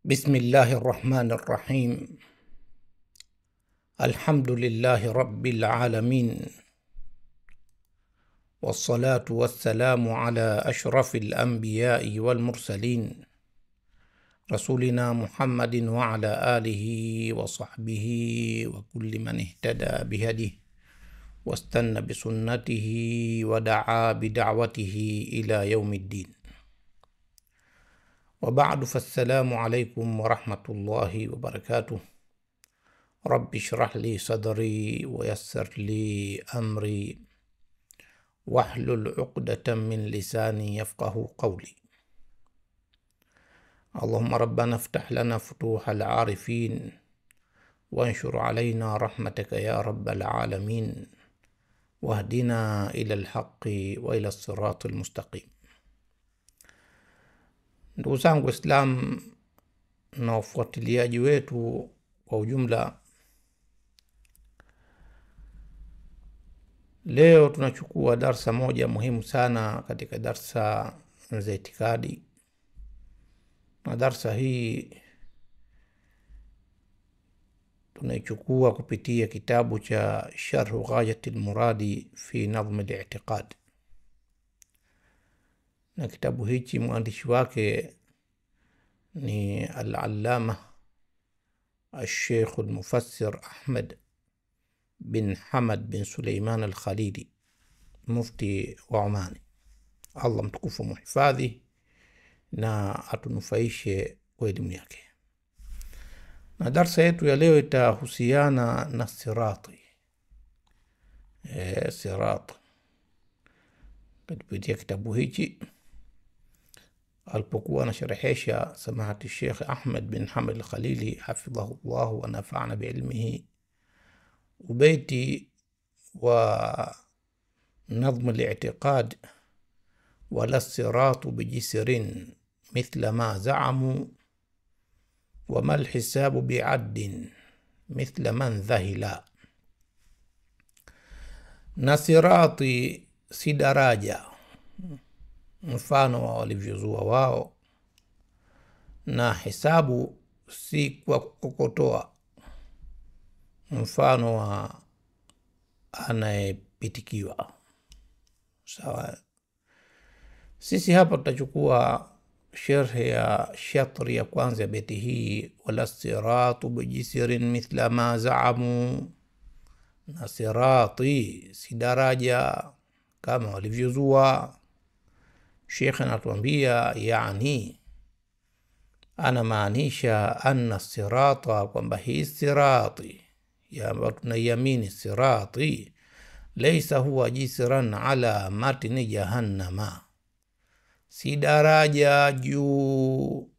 بسم الله الرحمن الرحيم. الحمد لله رب العالمين، والصلاة والسلام على أشرف الأنبياء والمرسلين، رسولنا محمد وعلى آله وصحبه وكل من اهتدى بهديه واستنى بسنته ودعا بدعوته إلى يوم الدين. وبعد، فالسلام عليكم ورحمة الله وبركاته. رب اشرح لي صدري ويسر لي أمري واحلل عقدة من لساني يفقه قولي. اللهم ربنا افتح لنا فتوح العارفين وانشر علينا رحمتك يا رب العالمين، واهدنا إلى الحق وإلى الصراط المستقيم. Ndugu zangu Islam na wafuatiliaji wetu kwa ujumla, leo tunachukua darsa moja muhimu sana katika darsa za itikadi, na darsa hii tunaichukua kupitia kitabu cha Sharh Ghayat al-Muradi fi Nadhm al-I'tiqad, na kitabu hichi mwandishi wake ni al-Allama al-Sheikh al-Mufassir Ahmad bin Hamad bin Suleiman al-Khalili, mufti wa Omani. Allah mtukufu muhifadhi na atunufaishe kwa elimu yake. Na darsa yetu ya leo itahusiana na sirati. Sirat kupitia kitabu hichi alipokuwa anasharehesha samahati Sheikh Ahmad bin Hamad al-Khalili hafidhahu Allah wa nafa'ana biilmihi, ubeiti wa nadhm al-i'tiqad: wala siratu bijisirin mithla ma za'amu wa mal hisabu bi'addin mithla man dhahila. Na sirati si daraja mfano wa walivyozua wao, na hisabu si kwa kukokotoa mfano wa anayepitikiwa. Sawa. Sisi hapa tutachukua sharhi ya shatri ya kwanza ya beti hii: wala siratu bijisirin mithla ma za'amu. Na sirati si daraja kama walivyozua. Sheikh anatuambia, yani anamaanisha anna sirata, kwamba hii sirati ya tunaiamini sirati, laysa huwa jisran ala matni jahannama, si daraja juu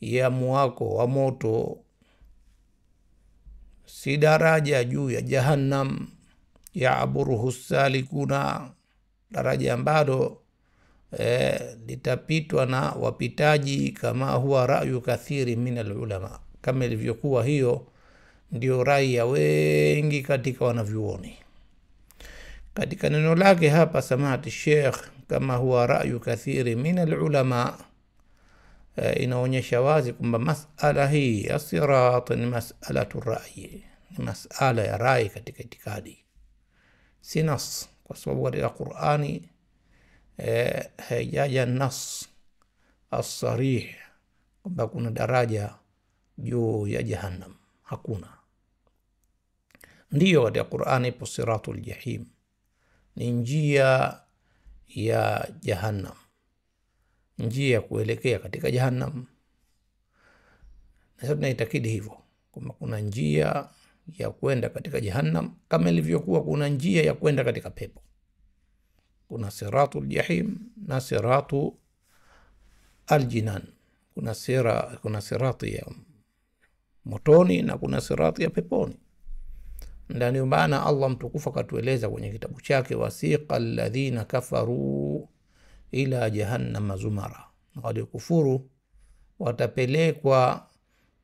ya mwako wa moto, si daraja juu ya jahannam, ya aburuhu salikuna, daraja ambalo litapitwa na wapitaji, kama huwa ra'yu kathiri min alulama, kama ilivyokuwa hiyo ndio rai ya wengi katika wanavyuoni. Katika neno lake hapa samahati Sheikh, kama huwa ra'yu kathiri min alulama, inaonyesha wazi kwamba masala hii ya sirat ni mas'alatu ra'yi, ni masala ya rai katika itikadi, si nas, kwa sababu katika Qur'ani haijaja nas as-sarih kwamba kuna daraja juu ya jahannam, hakuna. Ndiyo, katika Qur'ani ipo siratul jahim, ni njia ya jahannam, njia kuelekea katika jahannam. Na tunaitakidi hivyo kwamba kuna njia ya kwenda katika jahannam kama ilivyokuwa kuna njia ya kwenda katika pepo. Kuna siratul jahim na siratu aljinan, kuna sirati ya motoni na kuna sirati ya peponi. Ndio maana Allah mtukufu akatueleza kwenye kitabu chake, wasiqa alladhina kafaru ila jahannama zumara, waliokufuru watapelekwa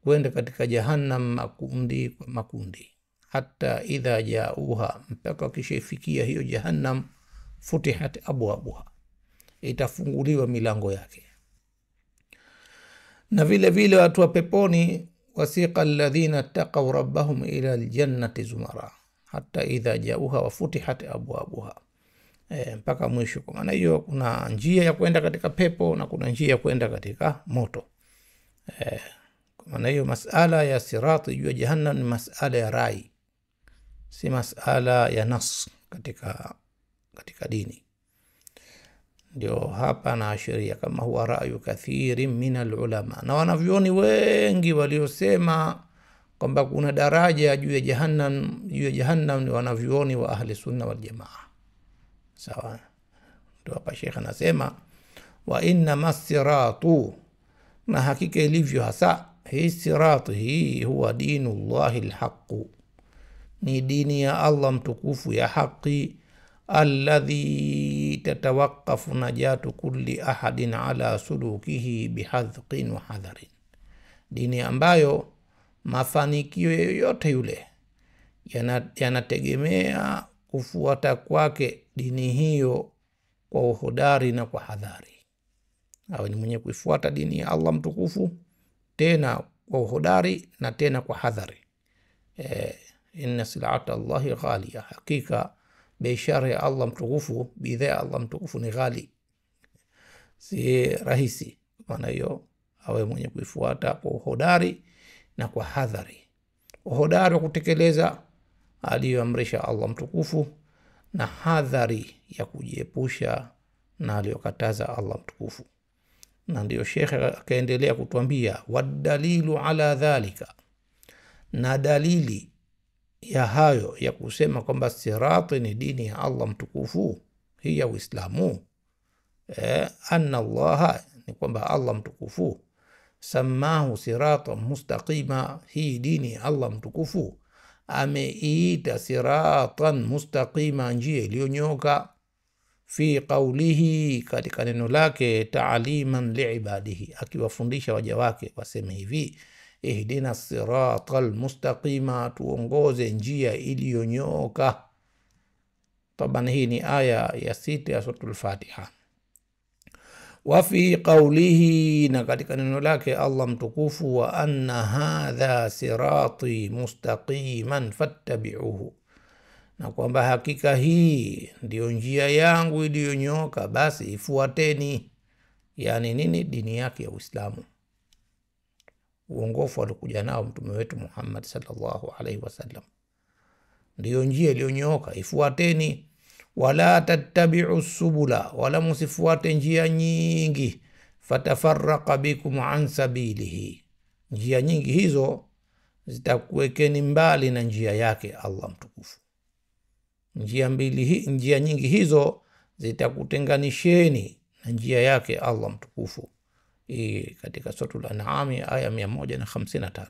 kwenda katika jahannam makundi kwa makundi, hata idha jauha, mpaka wakishafikia hiyo jahannam, futihat abwabuha, itafunguliwa milango yake. Na vile vile watu wa peponi, wasiqa alladhina taqaw rabbahum ila aljannati zumara hatta idha jauha wa futihat abwabuha, mpaka mwisho. Kwa maana hiyo kuna njia ya kwenda katika pepo na kuna njia ya kwenda katika moto. Kwa maana hiyo masala ya sirati juu ya jahannam ni masala ya rai, si masala ya nas katika dini. Ndio hapa na ashiria kama huwa ra'yu kathiri min alulama, na wanavyoni wengi waliosema kwamba kuna daraja juu ya jahannam ni wanavyoni wa ahli sunna wal jamaa. Sawa. Ndio hapa Sheikh anasema wa inna masiratu, na hakika ilivyo hasa hii sirati hii huwa dinullahi alhaqu, ni dini ya Allah mtukufu ya haki, alladhi tatawaqafu najatu kulli ahadin ala sulukihi bihadhqin wa hadharin, dini ambayo mafanikio yoyote yule yanategemea kufuata kwake dini hiyo kwa uhodari na kwa hadhari. Awe ni mwenye kuifuata dini ya Allah mtukufu tena kwa uhodari na tena kwa hadhari. Inna silata Allahi ghaliya, hakika biashara ya Allah mtukufu, bidhaa ya Allah mtukufu ni ghali, si rahisi. Maana hiyo awe mwenye kuifuata kwa uhodari na kwa hadhari. Uhodari wa kutekeleza aliyoamrisha Allah mtukufu, na hadhari ya kujiepusha na aliyokataza Allah mtukufu. Na ndio Sheikh akaendelea kutuambia wadalilu ala dhalika, na dalili ya hayo ya kusema kwamba sirati ni dini ya Allah mtukufu, hii ya Uislamu, anna Allah, ni kwamba Allah mtukufu samahu siratan mustaqima, hii dini ya Allah mtukufu ameiita siratan mustaqima, njia iliyonyoka, fi qawlihi, katika neno lake, ta'liman liibadihi, akiwafundisha waja wake waseme hivi, ihdina siratal mustaqima, tuongoze njia iliyonyoka. Taban hii ni aya ya 6 ya suratul Fatiha. Wa fi qawlihi, na katika neno lake Allah mtukufu, wa anna hadha sirati mustaqiman fattabi'uhu, na kwamba hakika hii ndio njia yangu iliyonyoka, basi ifuateni. Yani nini? Dini yake ya Uislamu, uongofu alikuja nao mtume wetu Muhammad sallallahu alaihi wasallam, ndio njia iliyonyoka, ifuateni. Wala tattabi'u subula, wala musifuate njia nyingi, fatafarraqa bikum an sabilihi, njia nyingi hizo zitakuwekeni mbali na njia yake Allah mtukufu. Njia nyingi hizo zitakutenganisheni na njia yake Allah mtukufu. Katika suratul An'am aya 153.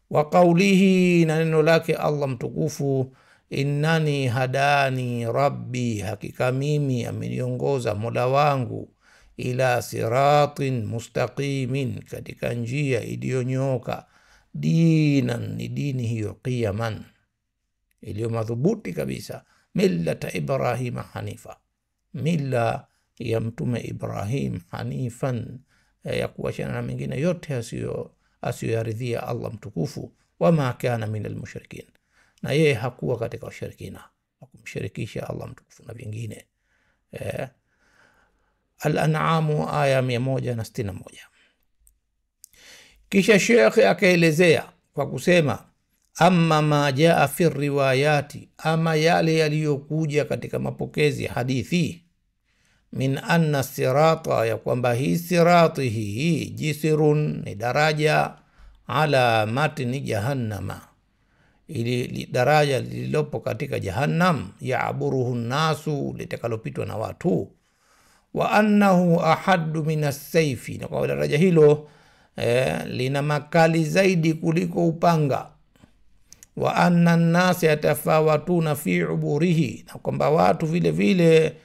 Wa qawlihi, na neno lake Allah mtukufu, innani hadani rabbi, hakika mimi ameniongoza Mola wangu, ila siratin mustaqimin, katika njia iliyonyoka, dinan, ni dini hiyo, qiyaman, iliyo madhubuti kabisa, millata Ibrahima hanifa, mila ya mtume Ibrahim, hanifan, ya kuachana na mengine yote asiyoyaridhia Allah mtukufu. Wama kana minal mushrikin, na yeye hakuwa katika washirikina, hakumshirikisha Allah mtukufu na vingine. Al-An'am aya 161. Kisha Sheikh akaelezea kwa kusema, amma ma jaa fi riwayati, ama yale yaliyokuja katika mapokezi hadithi, min anna sirata, ya kwamba hii sirati hii, jisirun, ni daraja, ala matni jahannama, ili daraja lililopo katika jahannam, yaaburuhu nasu, litakalopitwa na watu, wa annahu ahaddu minas saifi, na kwa daraja hilo lina makali zaidi kuliko upanga, wa anna nasi yatafawatuna fi uburihi, na kwamba watu vile vile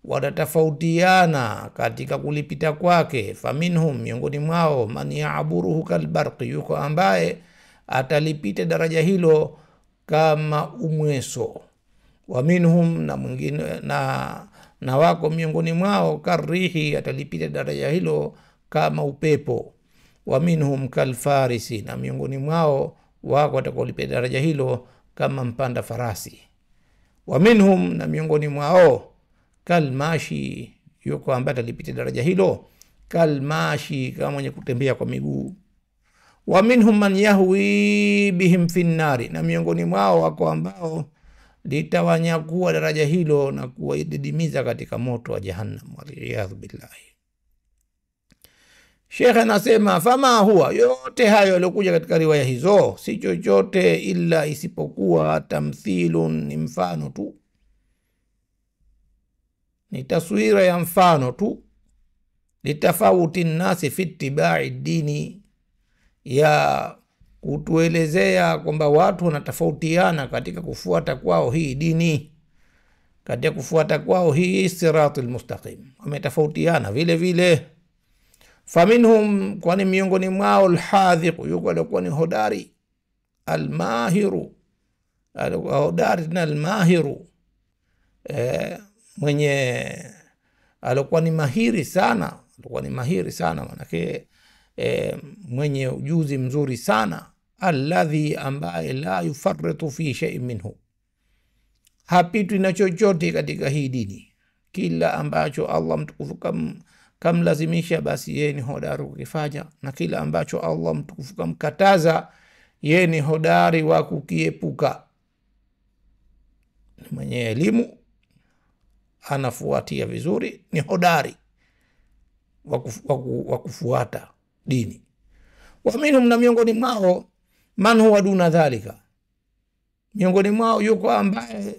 watatofautiana katika kulipita kwake. Faminhum, miongoni mwao, man yaaburuhu kalbarqi, yuko ambaye atalipita daraja hilo kama umweso. Wa minhum, na mwingine na wako miongoni mwao, karihi, atalipita daraja hilo kama upepo. wa minhum kalfarisi, na miongoni mwao wako watakaolipa daraja hilo kama mpanda farasi. Wa minhum, na miongoni mwao kalmashi, yuko ambaye atalipita daraja hilo kalmashi, kama mwenye kutembea kwa miguu. Wa minhum man yahwi bihim fi nnari, na miongoni mwao wako ambao litawanyakua daraja hilo na kuwadidimiza katika moto wa jahannam, waliyadhu billahi. Sheikh anasema fama huwa, yote hayo yaliokuja katika riwaya hizo si chochote illa isipokuwa tamthilun, ni mfano tu, ni taswira ya mfano tu, litafawuti nnasi fi ittibai dini, ya kutuelezea kwamba watu wanatofautiana katika kufuata kwao hii dini, katika kufuata kwao hii siratul mustaqim, wametofautiana vile vile. Faminhum, kwani miongoni mwao alhadhiqu, yuko alikuwa ni hodari, almahiru, hodari na almahiru, mwenye alikuwa ni mahiri sana, alikuwa ni mahiri sana manake mwenye ujuzi mzuri sana. Alladhi, ambaye la yufarritu fi shay'in minhu, hapitwi na chochote katika hii dini. Kila ambacho Allah mtukufu kamlazimisha basi yeye ni hodari kukifanya, na kila ambacho Allah mtukufu kamkataza yeye ni hodari wa kukiepuka. Mwenye elimu anafuatia vizuri, ni hodari wa kufuata dini. Wa minhum, na miongoni mwao man huwa duna dhalika, miongoni mwao yuko ambaye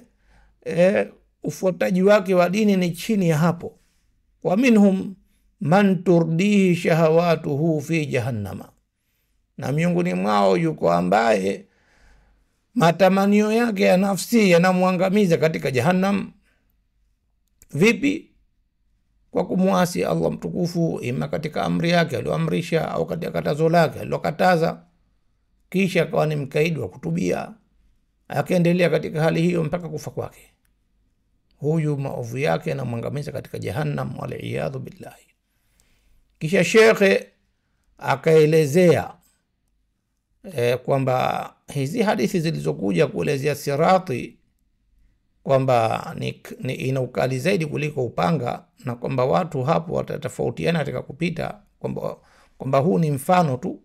ufuataji wake wa dini ni chini ya hapo. Wa minhum man turdihi shahawatuhu fi jahannama, na miongoni mwao yuko ambaye matamanio yake ya nafsi yanamwangamiza katika jahannam. Vipi? Kwa kumuasi Allah mtukufu, ima katika amri yake alioamrisha au katika katazo lake alilokataza, kisha akawa ni mkaidi wa kutubia, akaendelea katika hali hiyo mpaka kufa kwake. Huyu maovu yake yanamwangamiza katika jahannam, waliyadhu billahi. Kisha shekhe akaelezea kwamba hizi hadithi zilizokuja kuelezea sirati kwamba ni ina ukali zaidi kuliko upanga, na kwamba watu hapo watatofautiana katika kupita, kwamba huu ni mfano tu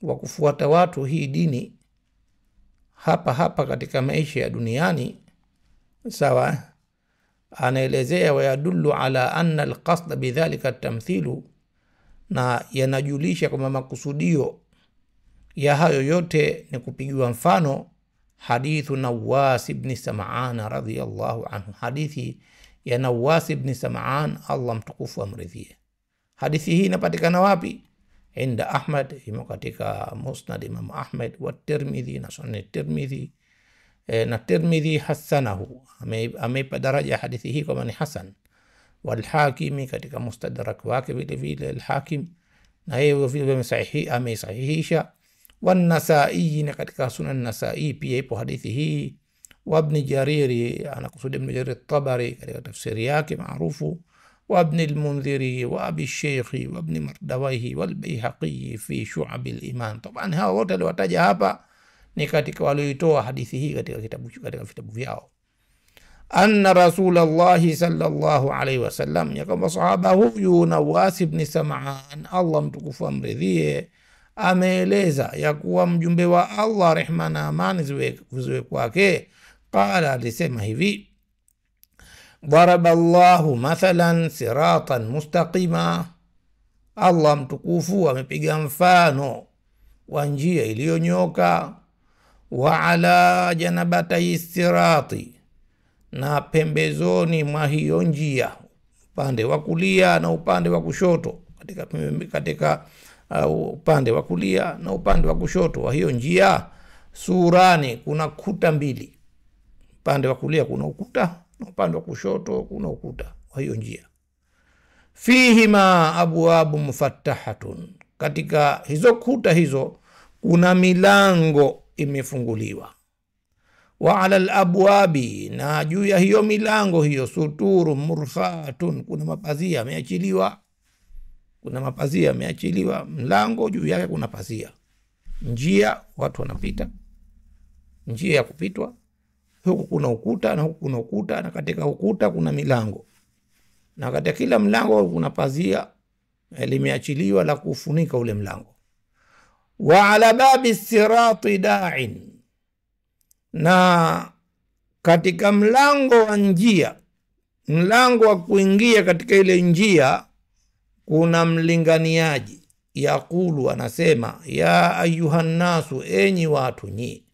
wa kufuata watu hii dini hapa katika maisha ya duniani. Sawa, anaelezea wayadullu ala anna alqasd bidhalika tamthilu, na yanajulisha kwamba makusudio ya hayo yote ni kupigiwa mfano. Hadithu Nawas ibn Sam'an radhiyallahu anhu, hadithi ya Nawas ibn Sam'an, Allah mtukufu amridhie. Hadithi hii inapatikana wapi? Inda Ahmad, imo katika Musnad Imam Ahmad, wa Tirmidhi na Sunan Tirmidhi, na Tirmidhi hasanahu, ameipa daraja hadithi hii kama ni hasan. Wal Hakimi katika mustadrak wake vile vile al-Hakim, na yeye vile vile amesahihisha. Wan Nasai, na katika Sunan Nasai pia ipo hadithi hii. Wa Ibn Jariri, anakusudia Ibn Jarir at-Tabari katika tafsiri yake maarufu. Wa Ibn al-Mundhiri wa Abi Shaykhi wa Ibn Mardawayhi wal Bayhaqi fi Shu'ab al-Iman. Taban hawa wote aliwataja hapa ni katika walioitoa hadithi hii katika vitabu vyao. Anna Rasulullahi sallallahu alaihi wasallam, ya kwamba sahaba huyu Nawas ibn Sam'an, Allah mtukufu amridhie, ameeleza ya kuwa mjumbe wa Allah, rehma na amani ziwe kwake, qala, alisema hivi: daraballahu mathalan siratan mustaqima, Allah mtukufu amepiga mfano wa njia iliyonyoka. Wa ala janabatai sirati, na pembezoni mwa hiyo njia, upande wa kulia na upande wa kushoto, katika upande wa kulia na upande wa kushoto wa hiyo njia, surani, kuna kuta mbili. Upande wa kulia kuna ukuta na upande wa kushoto kuna ukuta wa hiyo njia. Fihima abwabu mufattahatun, katika hizo kuta hizo kuna milango imefunguliwa. Wa ala al-abwabi, na juu ya hiyo milango hiyo, suturu murkhatun, kuna mapazia yameachiliwa. kuna mapazia yameachiliwa, mlango juu yake kuna pazia, njia watu wanapita, njia ya kupitwa, huku kuna ukuta na huku kuna ukuta, na katika ukuta kuna milango, na katika kila mlango kuna pazia limeachiliwa la kufunika ule mlango. Wa ala babi sirati da'in, na katika mlango wa njia, mlango wa kuingia katika ile njia, kuna mlinganiaji. Yakulu, anasema, ya ayuhan nasu, enyi watu nyi,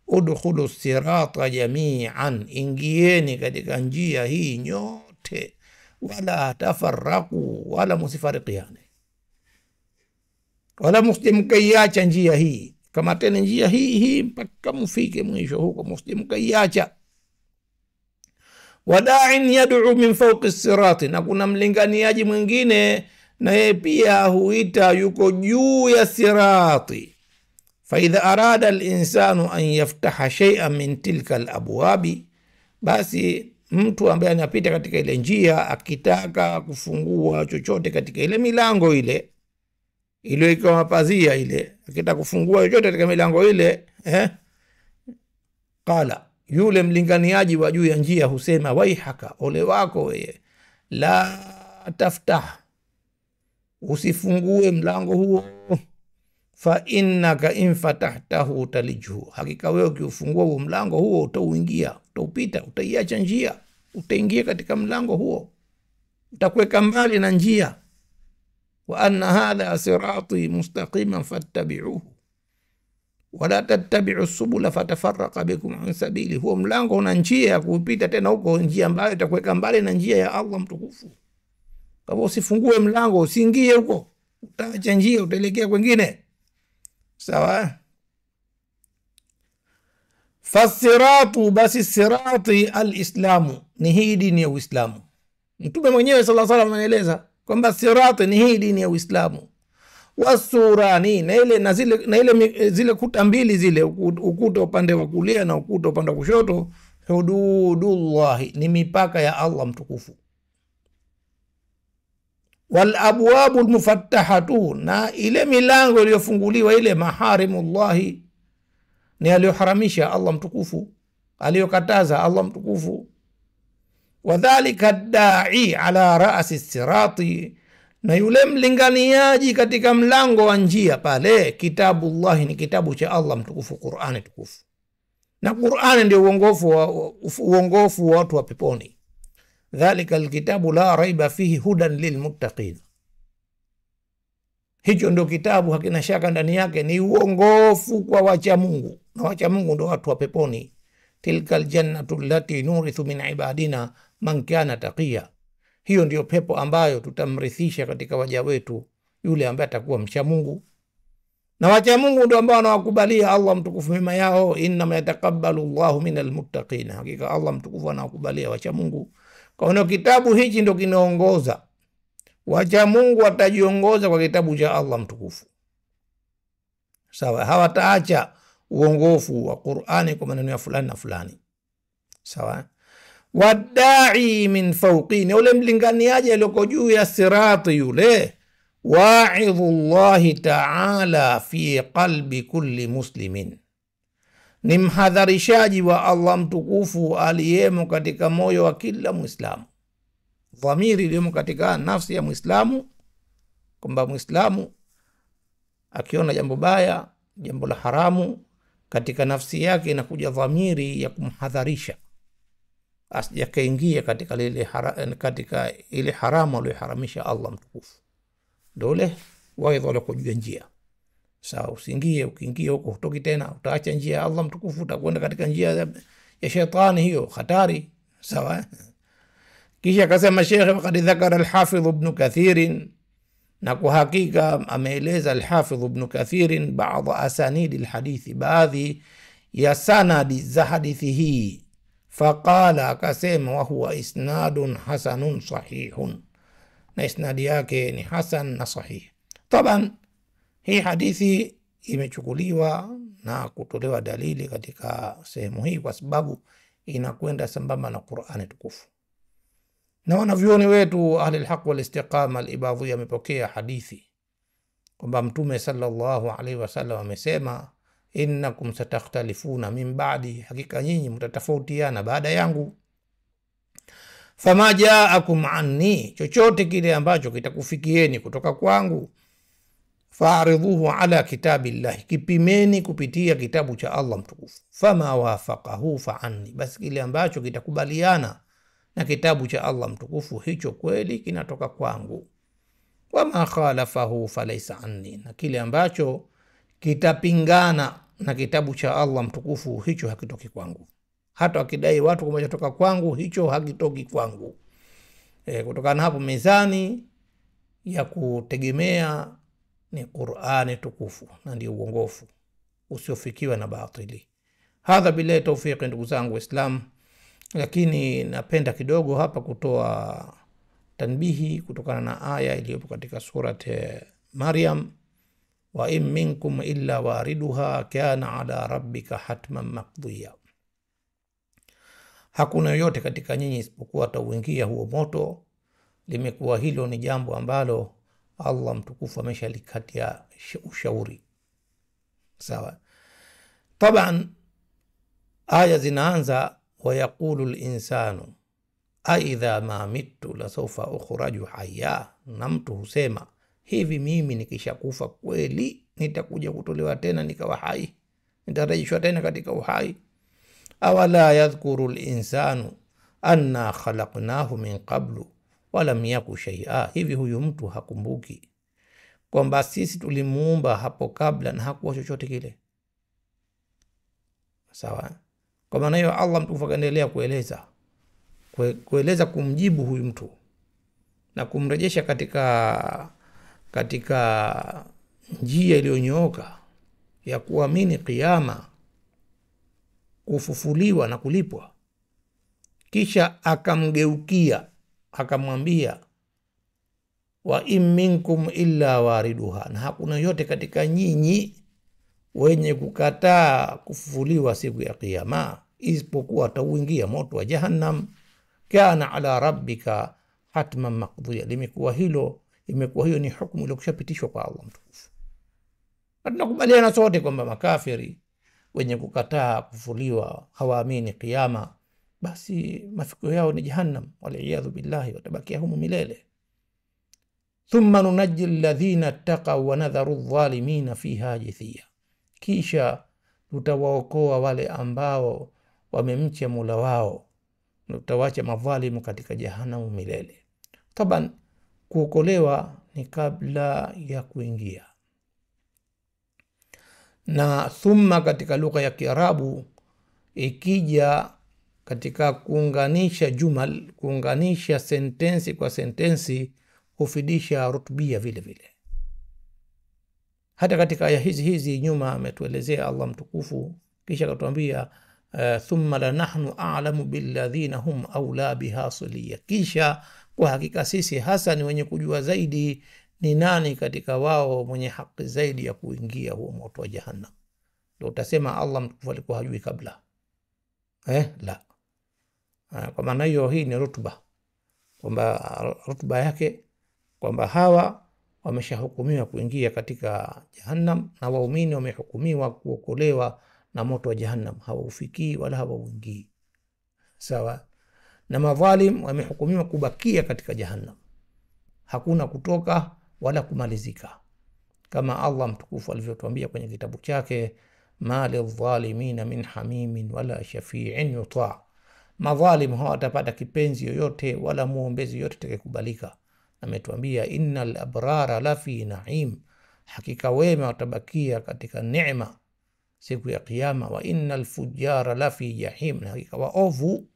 udkhulu sirata jami'an, ingieni katika njia hii nyote, wala tafarraku, wala musifarikiane, wala msijemkaiacha njia hii, kama tena njia hii mpaka mufike mwisho huko, msijemkaiacha. Wada'in yad'u min fawqi sirati, na kuna mlinganiaji mwingine na yeye pia huita yuko juu ya sirati. Faidha arada al-insanu an yaftaha shay'an min tilka al-abwabi, basi mtu ambaye anapita katika ile njia akitaka kufungua chochote katika ile milango ile iliyokuwa mapazia ile, akitaka kufungua chochote katika milango ile, qala, yule mlinganiaji wa juu ya njia husema, waihaka, ole wako wewe, la taftah, usifungue mlango huo, fa innaka in fatahtahu talijhu, hakika wewe ukiufungua huo mlango huo utauingia, utaupita, utaiacha njia, utaingia katika mlango huo, utakuweka mbali na njia. Wa anna hadha sirati mustaqiman fattabi'uhu wala tattabi'u subula fatafarraqa bikum an sabili. Huo mlango una njia ya kupita, tena huko njia ambayo itakuweka mbali na njia ya Allah mtukufu. Kwa hivyo usifungue mlango, usiingie huko, utaacha njia, utaelekea kwingine. Sawa? Fasiratu, basi sirati al-islamu, ni hii dini ya Uislamu. Mtume mwenyewe sallallahu alaihi wasallam anaeleza kwamba sirati ni hii dini ya Uislamu. Wasurani, na ile zile kuta mbili zile, ukuta upande wa kulia na ukuta upande wa kushoto, hududullahi, ni mipaka ya Allah mtukufu. Wal abwabu almufattahatu, na ile milango iliyofunguliwa ile, maharimullahi, ni aliyoharamisha Allah mtukufu, aliyokataza Allah mtukufu. Wadhalika da'i ala ra'si sirati, na yule mlinganiaji katika mlango wa njia pale, kitabullahi, ni kitabu cha Allah mtukufu, Qur'ani tukufu. Na Qur'ani ndio uongofu wa watu wa peponi. Dhalika alkitabu la raiba fihi hudan lilmuttaqin, hicho ndio kitabu hakina shaka ndani yake, ni uongofu kwa wacha Mungu, na wacha Mungu ndio watu wa peponi. Tilka aljannatu allati nurithu min ibadina man kana taqiya, hiyo ndio pepo ambayo tutamrithisha katika waja wetu yule ambaye atakuwa mcha Mungu. Na wacha Mungu ndio ambao anawakubalia Allah mtukufu mema yao. Inma yataqabbalu Allahu minal muttaqin, hakika Allah mtukufu anawakubalia wacha Mungu. Kwa hiyo kitabu hichi ndio kinaongoza wacha Mungu, watajiongoza kwa kitabu cha Allah mtukufu. Sawa, hawataacha uongofu wa Qur'ani kwa maneno ya fulani na fulani. Sawa. Wadda'i min fawqini, ule mlinganiaji aliyoko juu ya sirati yule, wa'idhullahi ta'ala fi qalbi kulli muslimin, ni mhadharishaji wa Allah mtukufu aliyemo katika moyo wa kila Muislamu. Dhamiri iliyemo katika nafsi ya Muislamu, kwamba Muislamu akiona jambo baya, jambo la haramu, katika nafsi yake inakuja dhamiri ya kumhadharisha asijakaingia katika ile haramu aliyoharamisha Allah mtukufu. Dole waidha wale kujua njia. Sawa, usiingie, ukiingia huko hutoki tena, utaacha njia ya Allah mtukufu, utakwenda katika njia ya shetani, hiyo hatari. Sawa. Kisha akasema Sheikh, waqad dhakara al-Hafidh Ibn Kathir, na kwa hakika ameeleza al-Hafidh Ibn Kathir baadhi asanidi al-hadithi, baadhi ya sanadi za hadithi hii. Faqala, akasema, wa huwa isnadun hasanun sahihun, na isnadi yake ni hasan na sahih. Taban hii hadithi imechukuliwa na kutolewa dalili katika sehemu hii kwa sababu inakwenda sambamba na Qur'ani tukufu. Na wanavyuoni wetu ahli alhaq wal istiqama al-Ibadhi amepokea hadithi kwamba Mtume sallallahu alaihi wasallam amesema, innakum satakhtalifuna min ba'di, hakika nyinyi mtatofautiana baada yangu. Fama jaakum anni, chochote kile ambacho kitakufikieni kutoka kwangu, fa'ridhuhu ala kitabillahi, kipimeni kupitia kitabu cha Allah mtukufu. Fama wafaqahu fa anni, basi kile ambacho kitakubaliana na kitabu cha Allah mtukufu, hicho kweli kinatoka kwangu. Wama khalafahu falaysa anni, na kile ambacho kitapingana na kitabu cha Allah mtukufu, hicho hakitoki kwangu. Hata wakidai watu kwamba kutoka kwangu, hicho hakitoki kwangu. Kutokana hapo, mizani ya kutegemea ni Qur'ani tukufu, na ndio uongofu usiofikiwa na batili. Hadha billahi tawfiq, ndugu zangu Waislamu. Lakini napenda kidogo hapa kutoa tanbihi kutokana na aya iliyopo katika surat Maryam, wa in minkum illa wariduha kana ala rabbika hatman maqdiya, hakuna yoyote katika nyinyi isipokuwa atauingia huo moto. Limekuwa hilo ni jambo ambalo Allah mtukufu ameshalikatia ushauri. Sawa. Taban aya zinaanza wa yaqulu al-insanu aidha ma mittu la sawfa ukhraju hayya, na mtu husema, hivi mimi nikishakufa kweli nitakuja kutolewa tena nikawa hai, nitarejeshwa tena katika uhai. Awala yadhkuru al-insanu anna khalaqnahu min qablu walam yaku shay'a, hivi huyu mtu hakumbuki kwamba sisi tulimuumba hapo kabla na hakuwa chochote kile. Sawa. Kwa maana hiyo Allah mtukufu akaendelea kueleza kumjibu huyu mtu na kumrejesha katika njia iliyonyooka ya kuamini kiyama, kufufuliwa na kulipwa. Kisha akamgeukia akamwambia, wa in minkum illa wariduha, na hakuna yote katika nyinyi wenye kukataa kufufuliwa siku ya kiyama isipokuwa atauingia moto wa jahannam. Kana ala rabbika hatman maqdiya, imekuwa hiyo ni hukumu iliyokushapitishwa kwa Allah mtukufu. Na tunakubaliana sote kwamba makafiri wenye kukataa kufufuliwa, hawaamini kiyama, basi mafikio yao ni jahannam, waliyadhu billahi, watabakia humo milele. Thumma nunajji alladhina taqaw wa nadharu adh-dhalimina fiha jithiya, kisha tutawaokoa wale ambao wamemcha Mola wao, na tutawacha madhalimu katika jahannam milele. Taban kuokolewa ni kabla ya kuingia, na thumma katika lugha ya Kiarabu ikija katika kuunganisha jumal, kuunganisha sentensi kwa sentensi, hufidisha rutubia vile vile. Hata katika aya hizi nyuma ametuelezea Allah mtukufu, kisha akatuambia thumma la nahnu a'lamu billadhina hum awla biha siliya, kisha kwa hakika sisi hasa ni wenye kujua zaidi ni nani katika wao mwenye haki zaidi ya kuingia huo moto wa jahannam. Ndio utasema Allah mtukufu alikuwa hajui kabla? La. Kwa maana hiyo hii ni rutuba, kwamba rutuba yake kwamba hawa wameshahukumiwa kuingia katika jahannam na waumini wamehukumiwa kuokolewa na moto wa jahannam, hawaufikii wala hawauingii. Sawa. Na madhalim wamehukumiwa kubakia katika jahannam, hakuna kutoka wala kumalizika, kama Allah mtukufu alivyotuambia kwenye kitabu chake, ma lidh-dhalimina min hamimin wala shafi'in yuta, madhalim hawatapata kipenzi yoyote wala muombezi yote atakayekubalika. Ametuambia innal abrara lafi na'im, hakika wema watabakia katika neema siku ya kiyama. Wa innal fujjara lafi jahim, na hakika waovu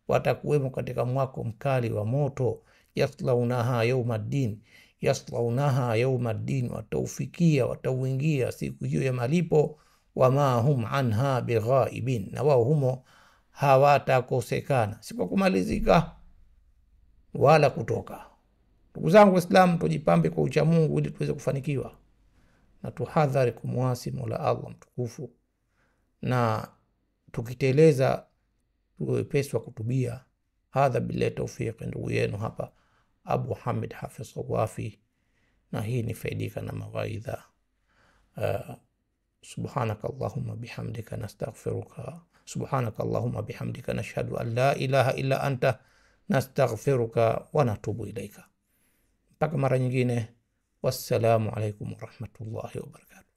watakuwemo katika mwako mkali wa moto. Yaslaunaha yawmaddin, yaslaunaha yawmaddin, watauingia siku hiyo ya malipo. Wama hum anha bighaibin, na wao humo hawatakosekana, si kwa kumalizika wala kutoka. Ndugu zangu Waislamu, tujipambe kwa ucha Mungu ili tuweze kufanikiwa, na tuhadhari kumwasi Mola Allah mtukufu, na tukiteleza tuwe wepesi wa kutubia Hadha billahi tawfiq, ndugu yenu hapa Abu Hamid Hafidh Sawafi, na hii ni Faidika na Mawaidha. Subhanaka Allahumma bihamdika nastaghfiruka, subhanaka Allahumma bihamdika nashhadu an la ilaha illa anta nastaghfiruka wa natubu ilaika. Mpaka mara nyingine, wassalamu alaikum warahmatullahi wabarakatuh.